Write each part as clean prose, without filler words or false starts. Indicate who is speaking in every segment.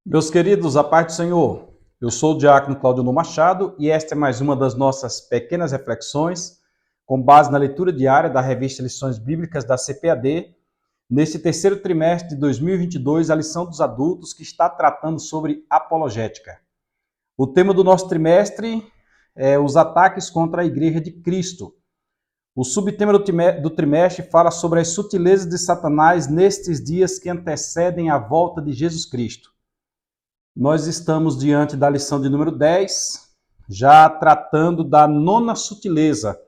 Speaker 1: Meus queridos, a paz do Senhor. Eu sou o diácono Claudio Machado e esta é mais uma das nossas pequenas reflexões com base na leitura diária da revista Lições Bíblicas da CPAD, neste terceiro trimestre de 2022, a lição dos adultos que está tratando sobre apologética. O tema do nosso trimestre é os ataques contra a Igreja de Cristo. O subtema do trimestre fala sobre as sutilezas de Satanás nestes dias que antecedem a volta de Jesus Cristo. Nós estamos diante da lição de número 10, já tratando da nona sutileza.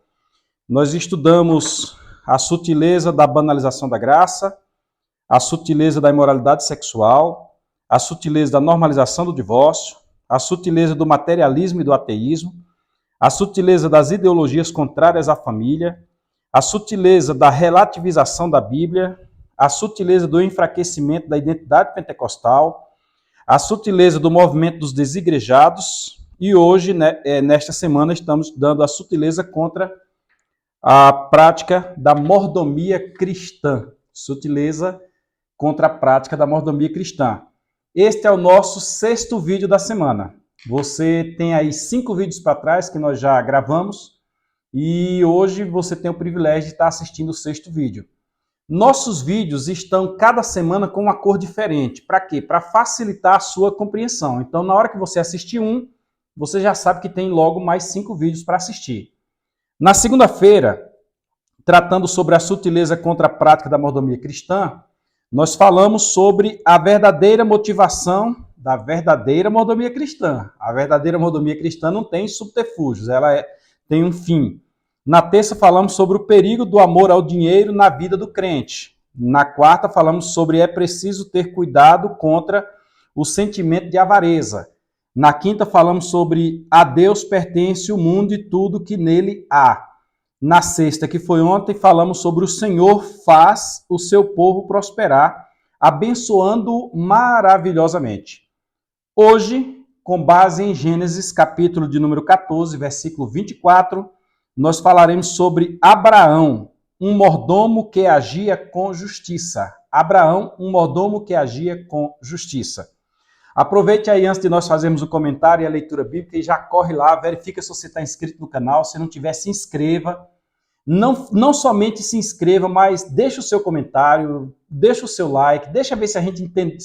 Speaker 1: Nós estudamos a sutileza da banalização da graça, a sutileza da imoralidade sexual, a sutileza da normalização do divórcio, a sutileza do materialismo e do ateísmo, a sutileza das ideologias contrárias à família, a sutileza da relativização da Bíblia, a sutileza do enfraquecimento da identidade pentecostal, a sutileza do movimento dos desigrejados, e hoje, nesta semana, estamos dando a sutileza contra a prática da mordomia cristã. Sutileza contra a prática da mordomia cristã. Este é o nosso sexto vídeo da semana. Você tem aí 5 vídeos para trás que nós já gravamos, e hoje você tem o privilégio de estar assistindo o sexto vídeo. Nossos vídeos estão cada semana com uma cor diferente. Para quê? Para facilitar a sua compreensão. Então, na hora que você assistir um, você já sabe que tem logo mais 5 vídeos para assistir. Na segunda-feira, tratando sobre a sutileza contra a prática da mordomia cristã, nós falamos sobre a verdadeira motivação da verdadeira mordomia cristã. A verdadeira mordomia cristã não tem subterfúgios, ela tem um fim. Na terça, falamos sobre o perigo do amor ao dinheiro na vida do crente. Na quarta, falamos sobre é preciso ter cuidado contra o sentimento de avareza. Na quinta, falamos sobre a Deus pertence o mundo e tudo que nele há. Na sexta, que foi ontem, falamos sobre o Senhor faz o seu povo prosperar, abençoando-o maravilhosamente. Hoje, com base em Gênesis, capítulo de número 14, versículo 24, nós falaremos sobre Abraão, um mordomo que agia com justiça. Abraão, um mordomo que agia com justiça. Aproveite aí antes de nós fazermos o comentário e a leitura bíblica e já corre lá, verifica se você está inscrito no canal. Se não tiver, se inscreva. Não somente se inscreva, mas deixe o seu comentário, deixe o seu like, deixa ver se a gente entende,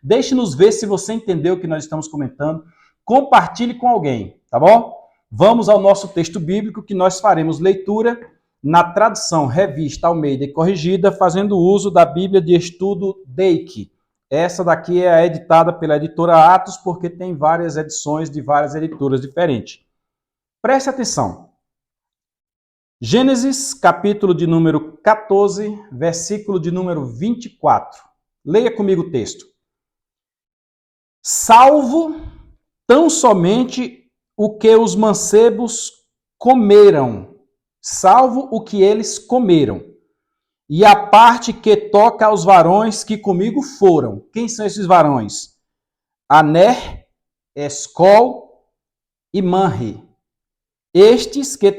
Speaker 1: deixe-nos ver se você entendeu o que nós estamos comentando. Compartilhe com alguém, tá bom? Vamos ao nosso texto bíblico, que nós faremos leitura na tradução Revista Almeida e Corrigida, fazendo uso da Bíblia de Estudo Dake. Essa daqui é editada pela editora Atos, porque tem várias edições de várias editoras diferentes. Preste atenção. Gênesis, capítulo de número 14, versículo de número 24. Leia comigo o texto. Salvo tão somente o que os mancebos comeram, salvo o que eles comeram, e a parte que toca aos varões que comigo foram. Quem são esses varões? Aner, Escol e Manre. Estes que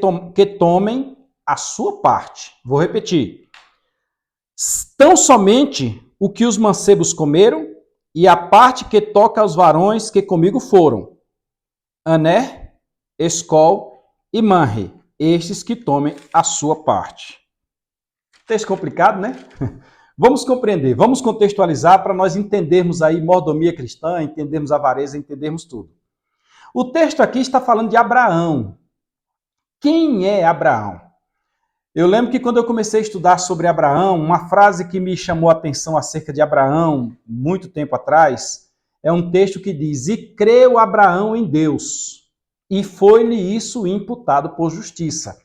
Speaker 1: tomem a sua parte. Vou repetir. Tão somente o que os mancebos comeram, e a parte que toca aos varões que comigo foram. Aner, Escol e Manre, estes que tomem a sua parte. Texto complicado, né? Vamos compreender, vamos contextualizar para nós entendermos aí mordomia cristã, entendermos avareza, entendermos tudo. O texto aqui está falando de Abraão. Quem é Abraão? Eu lembro que quando eu comecei a estudar sobre Abraão, uma frase que me chamou a atenção acerca de Abraão, muito tempo atrás, é um texto que diz, e creu Abraão em Deus, e foi-lhe isso imputado por justiça.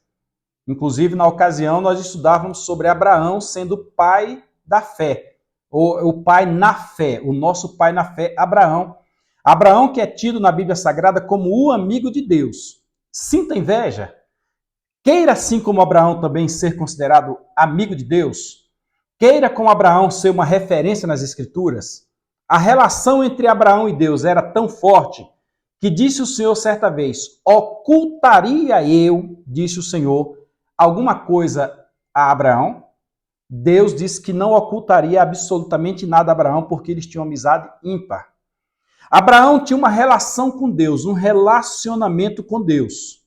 Speaker 1: Inclusive, na ocasião, nós estudávamos sobre Abraão sendo o pai da fé, ou o pai na fé, o nosso pai na fé, Abraão. Abraão que é tido na Bíblia Sagrada como o amigo de Deus. Sinta inveja? Queira, assim como Abraão, também ser considerado amigo de Deus? Queira, como Abraão, ser uma referência nas Escrituras? A relação entre Abraão e Deus era tão forte que disse o Senhor certa vez, ocultaria eu, disse o Senhor, alguma coisa a Abraão? Deus disse que não ocultaria absolutamente nada a Abraão porque eles tinham amizade ímpar. Abraão tinha uma relação com Deus, um relacionamento com Deus.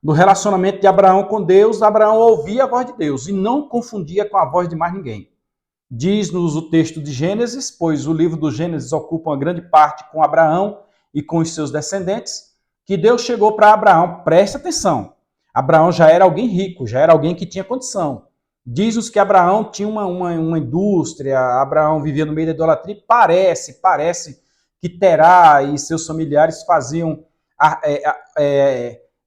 Speaker 1: No relacionamento de Abraão com Deus, Abraão ouvia a voz de Deus e não confundia com a voz de mais ninguém. Diz-nos o texto de Gênesis, pois o livro do Gênesis ocupa uma grande parte com Abraão e com os seus descendentes, que Deus chegou para Abraão, preste atenção, Abraão já era alguém rico, já era alguém que tinha condição. Diz-nos que Abraão tinha uma indústria, Abraão vivia no meio da idolatria, parece que Terá e seus familiares faziam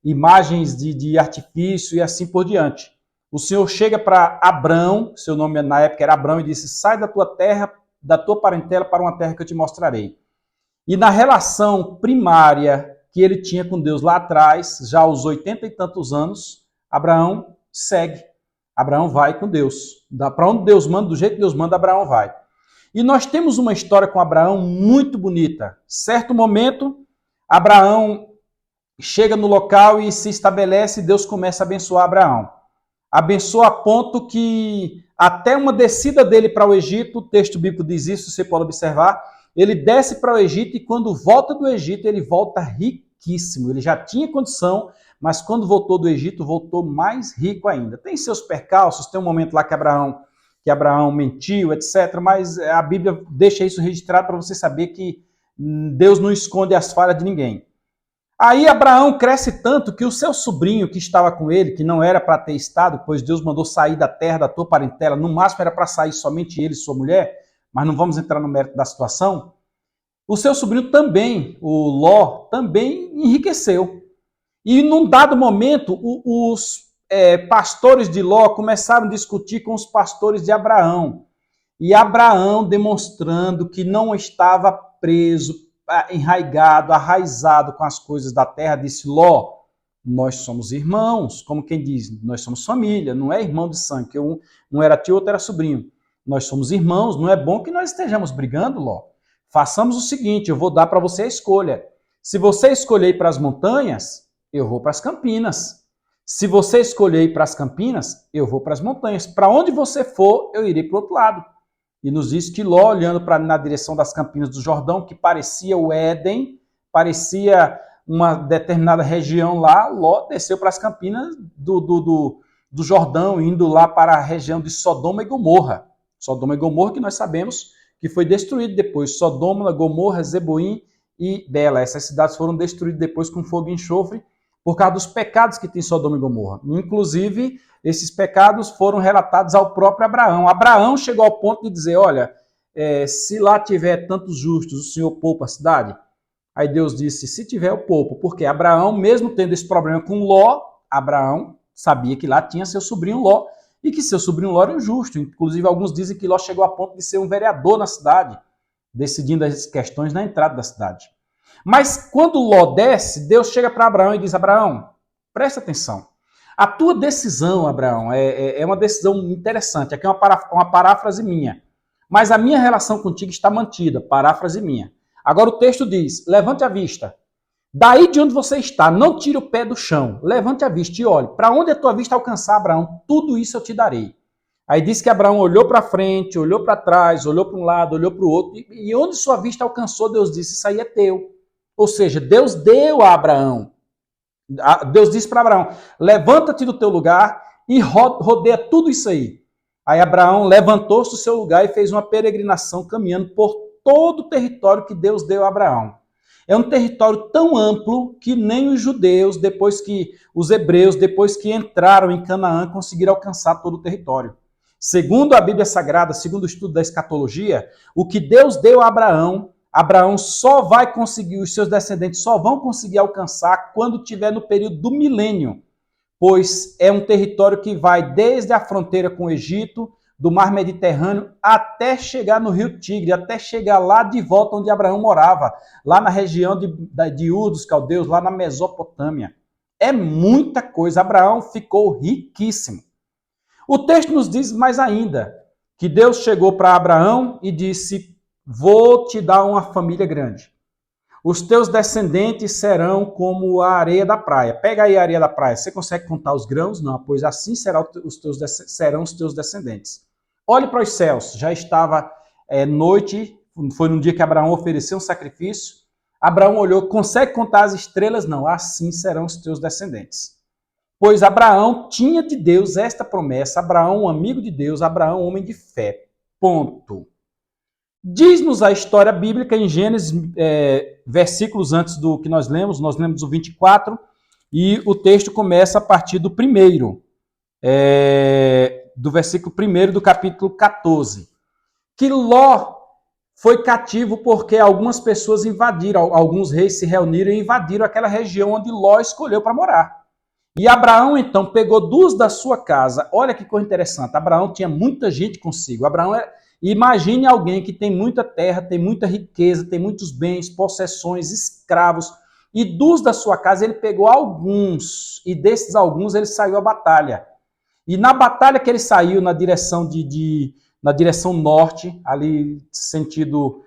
Speaker 1: imagens de artifício e assim por diante. O Senhor chega para Abrão, seu nome na época era Abrão, e disse, sai da tua terra, da tua parentela para uma terra que eu te mostrarei. E na relação primária que ele tinha com Deus lá atrás, já aos 80 e tantos anos, Abraão segue. Abraão vai com Deus. Para onde Deus manda, do jeito que Deus manda, Abraão vai. E nós temos uma história com Abraão muito bonita. Certo momento, Abraão chega no local e se estabelece, e Deus começa a abençoar Abraão. Abençoa a ponto que até uma descida dele para o Egito, o texto bíblico diz isso, você pode observar, ele desce para o Egito e quando volta do Egito, ele volta riquíssimo. Ele já tinha condição, mas quando voltou do Egito, voltou mais rico ainda. Tem seus percalços, tem um momento lá que Abraão mentiu, etc. Mas a Bíblia deixa isso registrado para você saber que Deus não esconde as falhas de ninguém. Aí Abraão cresce tanto que o seu sobrinho que estava com ele, que não era para ter estado, pois Deus mandou sair da terra da tua parentela, no máximo era para sair somente ele e sua mulher, mas não vamos entrar no mérito da situação. O seu sobrinho também, o Ló, também enriqueceu. E num dado momento, os pastores de Ló começaram a discutir com os pastores de Abraão. E Abraão, demonstrando que não estava preso, enraigado, arraizado com as coisas da terra, disse, Ló, nós somos irmãos, como quem diz, nós somos família, não é irmão de sangue, que um era tio, outro era sobrinho. Nós somos irmãos, não é bom que nós estejamos brigando, Ló. Façamos o seguinte, eu vou dar para você a escolha. Se você escolher ir para as montanhas, eu vou para as campinas. Se você escolher ir para as campinas, eu vou para as montanhas. Para onde você for, eu irei para o outro lado. E nos diz que Ló, olhando na direção das campinas do Jordão, que parecia o Éden, parecia uma determinada região lá, Ló desceu para as campinas do Jordão, indo lá para a região de Sodoma e Gomorra. Sodoma e Gomorra, que nós sabemos que foi destruído depois. Sodoma, Gomorra, Zeboim e Bela. Essas cidades foram destruídas depois com fogo e enxofre por causa dos pecados que tem Sodoma e Gomorra. Inclusive, esses pecados foram relatados ao próprio Abraão. Abraão chegou ao ponto de dizer, olha, se lá tiver tantos justos, o Senhor poupa a cidade? Aí Deus disse, se tiver, eu poupo. Porque Abraão, mesmo tendo esse problema com Ló, Abraão sabia que lá tinha seu sobrinho Ló, e que seu sobrinho Ló era injusto. Inclusive, alguns dizem que Ló chegou a ponto de ser um vereador na cidade, decidindo as questões na entrada da cidade. Mas quando Ló desce, Deus chega para Abraão e diz, Abraão, presta atenção. A tua decisão, Abraão, é uma decisão interessante. Aqui é uma paráfrase minha. Mas a minha relação contigo está mantida, paráfrase minha. Agora o texto diz, levante a vista. Daí de onde você está, não tire o pé do chão. Levante a vista e olhe. Para onde a tua vista alcançar, Abraão, tudo isso eu te darei. Aí diz que Abraão olhou para frente, olhou para trás, olhou para um lado, olhou para o outro. E onde sua vista alcançou, Deus disse, isso aí é teu. Ou seja, Deus deu a Abraão. Deus disse para Abraão, levanta-te do teu lugar e rodeia tudo isso aí. Aí Abraão levantou-se do seu lugar e fez uma peregrinação caminhando por todo o território que Deus deu a Abraão. É um território tão amplo que nem os judeus, os hebreus, depois que entraram em Canaã, conseguiram alcançar todo o território. Segundo a Bíblia Sagrada, segundo o estudo da escatologia, o que Deus deu a Abraão, Abraão só vai conseguir, os seus descendentes só vão conseguir alcançar quando estiver no período do milênio, pois é um território que vai desde a fronteira com o Egito, do mar Mediterrâneo, até chegar no rio Tigre, até chegar lá de volta onde Abraão morava, lá na região de Ur dos Caldeus, lá na Mesopotâmia. É muita coisa. Abraão ficou riquíssimo. O texto nos diz mais ainda, que Deus chegou para Abraão e disse, vou te dar uma família grande. Os teus descendentes serão como a areia da praia. Pega aí a areia da praia. Você consegue contar os grãos? Não, pois assim serão os teus descendentes. Olhe para os céus. Já estava noite, foi num dia que Abraão ofereceu um sacrifício. Abraão olhou, consegue contar as estrelas? Não, assim serão os teus descendentes. Pois Abraão tinha de Deus esta promessa, Abraão, amigo de Deus, Abraão, homem de fé. Ponto. Diz-nos a história bíblica em Gênesis, versículos antes do que nós lemos o 24, e o texto começa a partir do primeiro, do versículo 1 do capítulo 14. Que Ló foi cativo porque algumas pessoas invadiram, alguns reis se reuniram e invadiram aquela região onde Ló escolheu para morar. E Abraão, então, pegou duas da sua casa. Olha que coisa interessante. Abraão tinha muita gente consigo. Imagine alguém que tem muita terra, tem muita riqueza, tem muitos bens, possessões, escravos. E dos da sua casa ele pegou alguns. E desses alguns ele saiu à batalha. E na batalha que ele saiu na direção na direção norte, ali sentido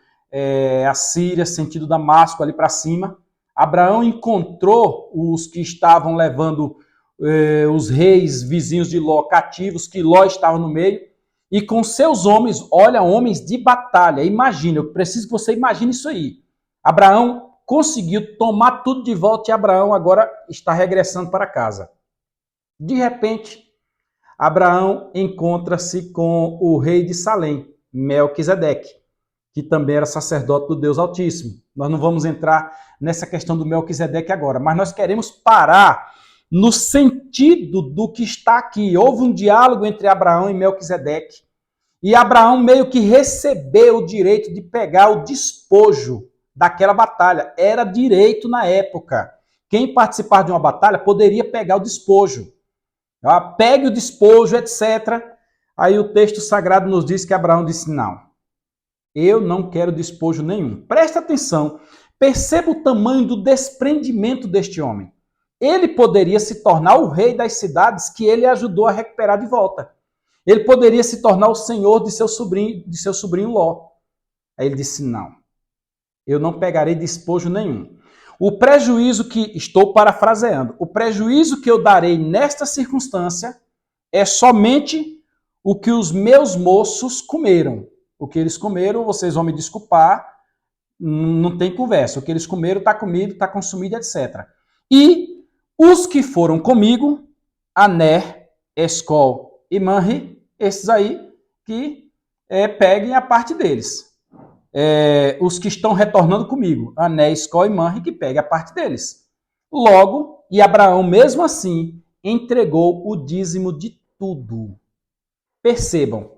Speaker 1: Assíria, sentido Damasco, ali para cima, Abraão encontrou os que estavam levando os reis vizinhos de Ló cativos, que Ló estava no meio, e com seus homens, olha, homens de batalha, imagina, eu preciso que você imagine isso aí. Abraão conseguiu tomar tudo de volta e Abraão agora está regressando para casa. De repente, Abraão encontra-se com o rei de Salém, Melquisedeque, que também era sacerdote do Deus Altíssimo. Nós não vamos entrar nessa questão do Melquisedeque agora, mas nós queremos parar no sentido do que está aqui. Houve um diálogo entre Abraão e Melquisedeque, e Abraão meio que recebeu o direito de pegar o despojo daquela batalha. Era direito na época. Quem participar de uma batalha poderia pegar o despojo. Pegue o despojo, etc. Aí o texto sagrado nos diz que Abraão disse, não, eu não quero despojo nenhum. Presta atenção, perceba o tamanho do desprendimento deste homem. Ele poderia se tornar o rei das cidades que ele ajudou a recuperar de volta. Ele poderia se tornar o senhor de seu sobrinho Ló. Aí ele disse, não, eu não pegarei despojo nenhum. O prejuízo que, estou parafraseando, o prejuízo que eu darei nesta circunstância é somente o que os meus moços comeram. O que eles comeram, vocês vão me desculpar, não tem conversa. O que eles comeram está comido, está consumido, etc. E os que foram comigo, Aner, Escol e Manri, esses aí que peguem a parte deles. Os que estão retornando comigo, Ané, Escol e Manri, que pegue a parte deles. Logo, e Abraão, mesmo assim, entregou o dízimo de tudo. Percebam,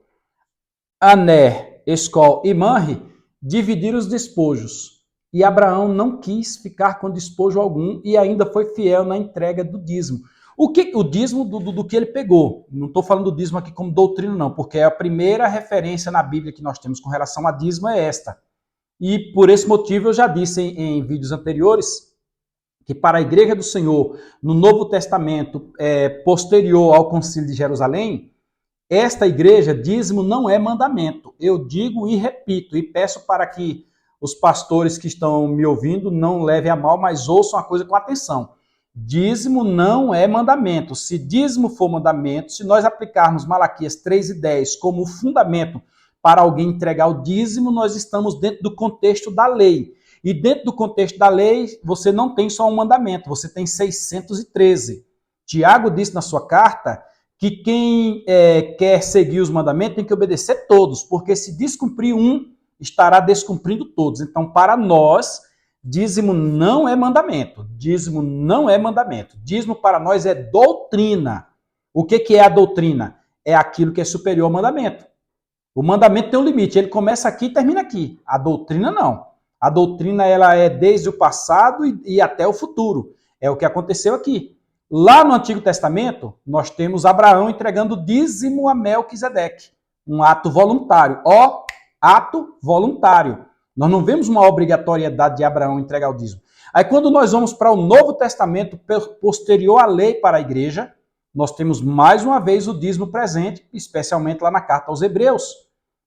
Speaker 1: Ané, Escol e Manri dividiram os despojos. E Abraão não quis ficar com despojo algum e ainda foi fiel na entrega do dízimo. O dízimo do que ele pegou. Não estou falando do dízimo aqui como doutrina, não, porque a primeira referência na Bíblia que nós temos com relação a dízimo é esta. E por esse motivo eu já disse em vídeos anteriores que para a Igreja do Senhor, no Novo Testamento, posterior ao Concílio de Jerusalém, esta igreja, dízimo não é mandamento. Eu digo e repito, e peço para que os pastores que estão me ouvindo não levem a mal, mas ouçam a coisa com atenção. Dízimo não é mandamento. Se dízimo for mandamento, se nós aplicarmos Malaquias 3:10 como fundamento para alguém entregar o dízimo, nós estamos dentro do contexto da lei. E dentro do contexto da lei, você não tem só um mandamento, você tem 613. Tiago disse na sua carta que quem quer seguir os mandamentos tem que obedecer todos, porque se descumprir um, estará descumprindo todos. Então, para nós, dízimo não é mandamento. Dízimo não é mandamento. Dízimo para nós é doutrina. O que é a doutrina? É aquilo que é superior ao mandamento. O mandamento tem um limite, ele começa aqui e termina aqui. A doutrina não. A doutrina ela é desde o passado e até o futuro. É o que aconteceu aqui. Lá no Antigo Testamento, nós temos Abraão entregando dízimo a Melquisedeque. Um ato voluntário. Ato voluntário. Nós não vemos uma obrigatoriedade de Abraão entregar o dízimo. Aí quando nós vamos para o Novo Testamento, posterior à lei para a igreja, nós temos mais uma vez o dízimo presente, especialmente lá na carta aos Hebreus.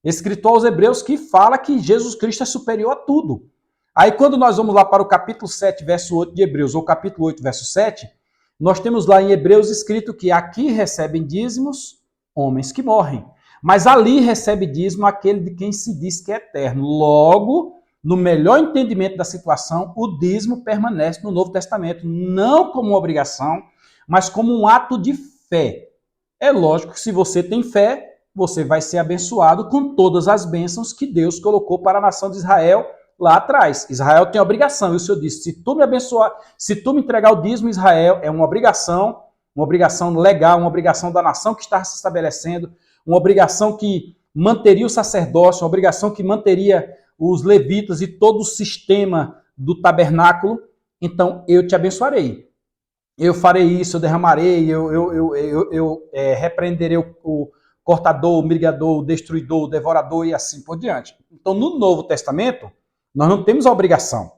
Speaker 1: Escrito aos Hebreus que fala que Jesus Cristo é superior a tudo. Aí quando nós vamos lá para o capítulo 7, verso 8 de Hebreus, ou capítulo 8, verso 7, nós temos lá em Hebreus escrito que aqui recebem dízimos homens que morrem. Mas ali recebe dízimo aquele de quem se diz que é eterno. Logo, no melhor entendimento da situação, o dízimo permanece no Novo Testamento, não como uma obrigação, mas como um ato de fé. É lógico que se você tem fé, você vai ser abençoado com todas as bênçãos que Deus colocou para a nação de Israel lá atrás. Israel tem obrigação, e o Senhor disse, se tu me abençoar, se tu me entregar o dízimo, Israel, é uma obrigação legal, uma obrigação da nação que está se estabelecendo, uma obrigação que manteria o sacerdócio, uma obrigação que manteria os levitas e todo o sistema do tabernáculo. Então eu te abençoarei. Eu farei isso, eu derramarei, eu repreenderei o cortador, o mirigador, o destruidor, o devorador e assim por diante. Então, no Novo Testamento, nós não temos a obrigação.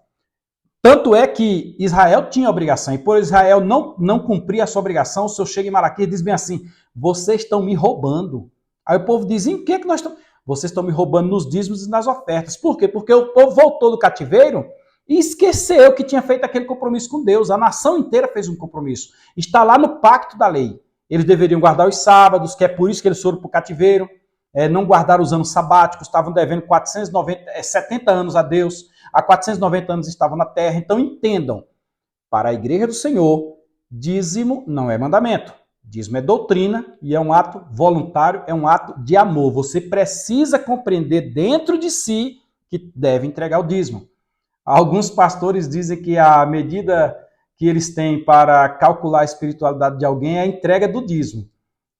Speaker 1: Tanto é que Israel tinha a obrigação, e por Israel não cumprir a sua obrigação, o Senhor chega em Malaquias e diz bem assim, vocês estão me roubando. Aí o povo diz, em que nós estamos? Vocês estão me roubando nos dízimos e nas ofertas. Por quê? Porque o povo voltou do cativeiro e esqueceu que tinha feito aquele compromisso com Deus. A nação inteira fez um compromisso. Está lá no pacto da lei. Eles deveriam guardar os sábados, que é por isso que eles foram para o cativeiro. Não guardaram os anos sabáticos, estavam devendo 70 anos a Deus. Há 490 anos estavam na terra. Então entendam, para a igreja do Senhor, dízimo não é mandamento. Dízimo é doutrina e é um ato voluntário, é um ato de amor. Você precisa compreender dentro de si que deve entregar o dízimo. Alguns pastores dizem que a medida que eles têm para calcular a espiritualidade de alguém é a entrega do dízimo.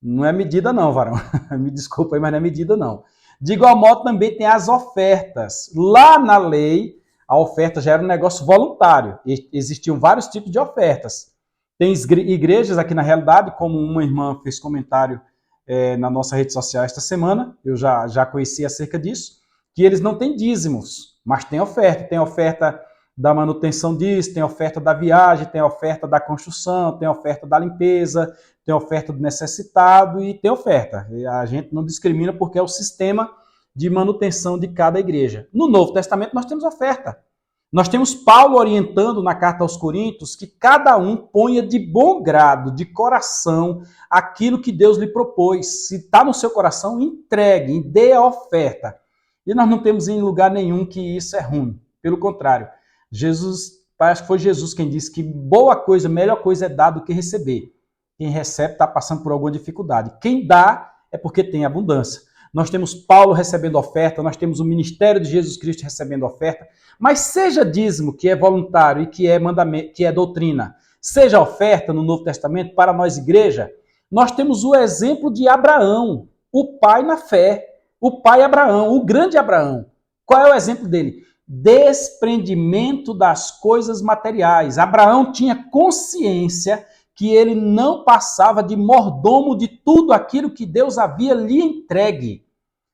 Speaker 1: Não é medida não, varão. Me desculpa aí, mas não é medida não. De igual modo, também tem as ofertas. Lá na lei, a oferta já era um negócio voluntário. Existiam vários tipos de ofertas. Tem igrejas aqui na realidade, como uma irmã fez comentário na nossa rede social esta semana, eu já conheci acerca disso, que eles não têm dízimos, mas tem oferta da manutenção disso, tem oferta da viagem, tem oferta da construção, tem oferta da limpeza, tem oferta do necessitado e tem oferta. A gente não discrimina porque é o sistema de manutenção de cada igreja. No Novo Testamento nós temos oferta. Nós temos Paulo orientando na carta aos Coríntios que cada um ponha de bom grado, de coração, aquilo que Deus lhe propôs. Se está no seu coração, entregue, dê a oferta. E nós não temos em lugar nenhum que isso é ruim. Pelo contrário, parece que foi Jesus quem disse que boa coisa, melhor coisa é dar do que receber. Quem recebe está passando por alguma dificuldade. Quem dá é porque tem abundância. Nós temos Paulo recebendo oferta, nós temos o ministério de Jesus Cristo recebendo oferta, mas seja dízimo, que é voluntário e que é mandamento, que é doutrina, seja oferta no Novo Testamento para nós igreja, nós temos o exemplo de Abraão, o pai na fé, o pai Abraão, o grande Abraão. Qual é o exemplo dele? Desprendimento das coisas materiais. Abraão tinha consciência que ele não passava de mordomo de tudo aquilo que Deus havia lhe entregue.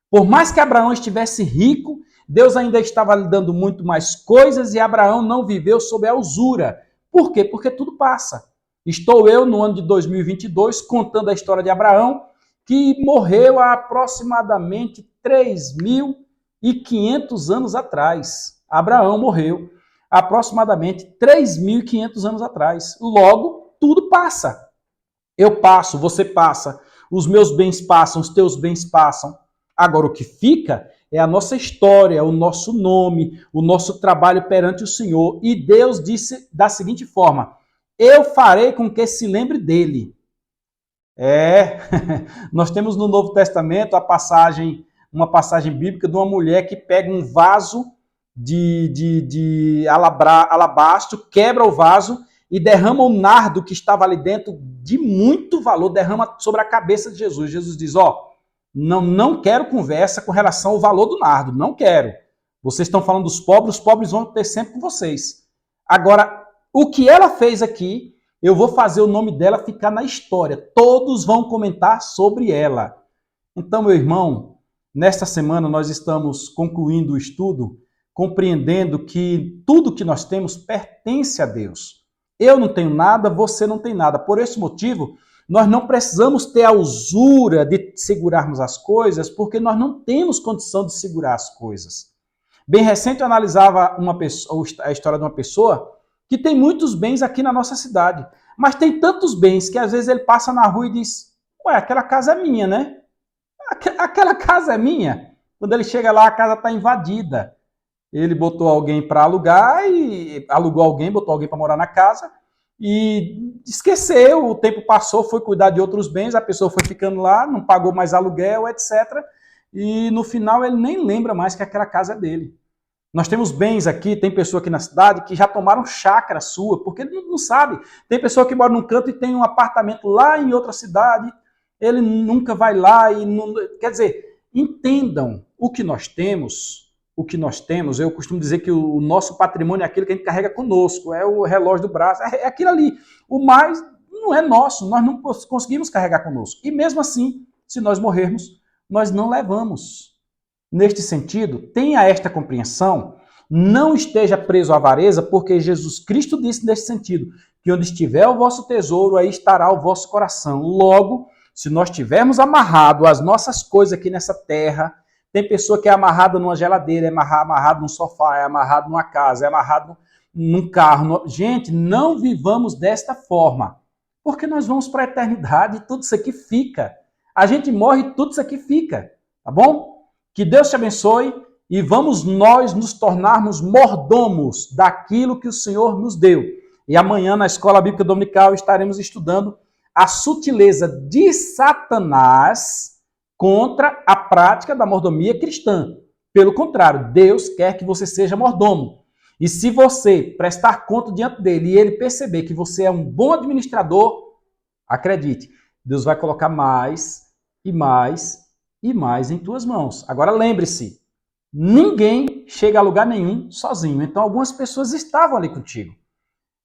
Speaker 1: Por mais que Abraão estivesse rico, Deus ainda estava lhe dando muito mais coisas e Abraão não viveu sob a usura. Por quê? Porque tudo passa. Estou eu no ano de 2022 contando a história de Abraão, que morreu há aproximadamente 3.500 anos atrás. Abraão morreu há aproximadamente 3.500 anos atrás. Logo, tudo passa. Eu passo, você passa, os meus bens passam, os teus bens passam. Agora, o que fica é a nossa história, o nosso nome, o nosso trabalho perante o Senhor. E Deus disse da seguinte forma, eu farei com que se lembre dele. Nós temos no Novo Testamento uma passagem bíblica de uma mulher que pega um vaso de alabastro, quebra o vaso e derrama o nardo que estava ali dentro de muito valor, derrama sobre a cabeça de Jesus. Jesus diz, não quero conversa com relação ao valor do nardo, não quero. Vocês estão falando dos pobres, os pobres vão ter sempre com vocês. Agora, o que ela fez aqui, eu vou fazer o nome dela ficar na história. Todos vão comentar sobre ela. Então, meu irmão, nesta semana nós estamos concluindo o estudo, compreendendo que tudo que nós temos pertence a Deus. Eu não tenho nada, você não tem nada. Por esse motivo, nós não precisamos ter a usura de segurarmos as coisas, porque nós não temos condição de segurar as coisas. Bem recente eu analisava a história de uma pessoa que tem muitos bens aqui na nossa cidade, mas tem tantos bens que às vezes ele passa na rua e diz, aquela casa é minha, né? Aquela casa é minha. Quando ele chega lá, a casa está invadida. Ele botou alguém para alugar e alugou alguém, botou alguém para morar na casa e esqueceu. O tempo passou, foi cuidar de outros bens, a pessoa foi ficando lá, não pagou mais aluguel, etc. E no final ele nem lembra mais que aquela casa é dele. Nós temos bens aqui, tem pessoa aqui na cidade que já tomaram chácara sua, porque ele não sabe. Tem pessoa que mora num canto e tem um apartamento lá em outra cidade, ele nunca vai lá e não... Quer dizer, entendam o que nós temos. O que nós temos, eu costumo dizer que o nosso patrimônio é aquilo que a gente carrega conosco, é o relógio do braço, é aquilo ali. O mais não é nosso, nós não conseguimos carregar conosco. E mesmo assim, se nós morrermos, nós não levamos. Neste sentido, tenha esta compreensão, não esteja preso à avareza, porque Jesus Cristo disse neste sentido, que onde estiver o vosso tesouro, aí estará o vosso coração. Logo, se nós tivermos amarrado as nossas coisas aqui nessa terra, tem pessoa que é amarrada numa geladeira, é amarrado num sofá, é amarrado numa casa, é amarrado num carro. Gente, não vivamos desta forma, porque nós vamos para a eternidade e tudo isso aqui fica. A gente morre e tudo isso aqui fica, tá bom? Que Deus te abençoe e vamos nós nos tornarmos mordomos daquilo que o Senhor nos deu. E amanhã na Escola Bíblica Dominical estaremos estudando a sutileza de Satanás contra a prática da mordomia cristã. Pelo contrário, Deus quer que você seja mordomo. E se você prestar conta diante dele e ele perceber que você é um bom administrador, acredite, Deus vai colocar mais e mais e mais em tuas mãos. Agora lembre-se, ninguém chega a lugar nenhum sozinho. Então algumas pessoas estavam ali contigo.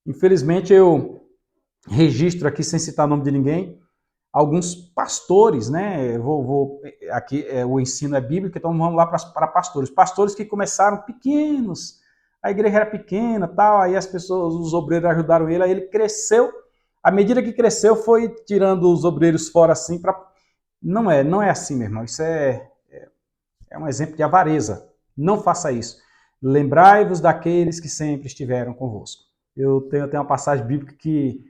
Speaker 1: Infelizmente eu registro aqui, sem citar o nome de ninguém, alguns pastores, né? Aqui o ensino é bíblico, então vamos lá para pastores. Pastores que começaram pequenos, a igreja era pequena, tal, aí as pessoas, os obreiros ajudaram ele, aí ele cresceu. À medida que cresceu, foi tirando os obreiros fora assim para... Não é assim, meu irmão. Isso é um exemplo de avareza. Não faça isso. Lembrai-vos daqueles que sempre estiveram convosco. Eu tenho uma passagem bíblica que,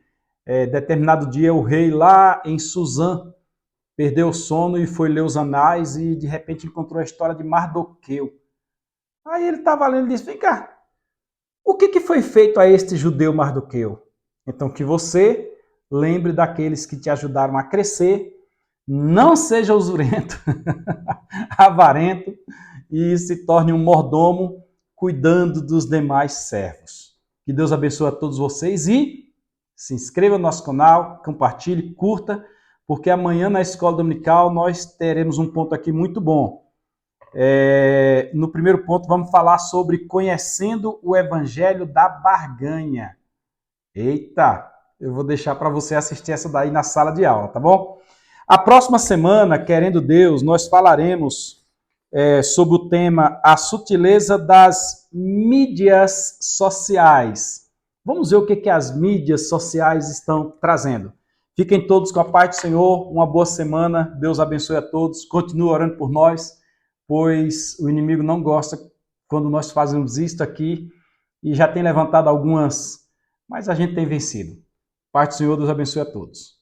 Speaker 1: determinado dia, o rei lá em Suzã perdeu o sono e foi ler os anais e, de repente, encontrou a história de Mardoqueu. Aí ele estava lendo e disse, vem cá, o que foi feito a este judeu Mardoqueu? Então, que você lembre daqueles que te ajudaram a crescer. Não seja usurento, avarento e se torne um mordomo cuidando dos demais servos. Que Deus abençoe a todos vocês e se inscreva no nosso canal, compartilhe, curta, porque amanhã na Escola Dominical nós teremos um ponto aqui muito bom. No primeiro ponto vamos falar sobre conhecendo o Evangelho da barganha. Eita, eu vou deixar para você assistir essa daí na sala de aula, tá bom? A próxima semana, querendo Deus, nós falaremos sobre o tema a sutileza das mídias sociais. Vamos ver o que as mídias sociais estão trazendo. Fiquem todos com a paz do Senhor, uma boa semana, Deus abençoe a todos, continue orando por nós, pois o inimigo não gosta quando nós fazemos isto aqui e já tem levantado algumas, mas a gente tem vencido. Paz do Senhor, Deus abençoe a todos.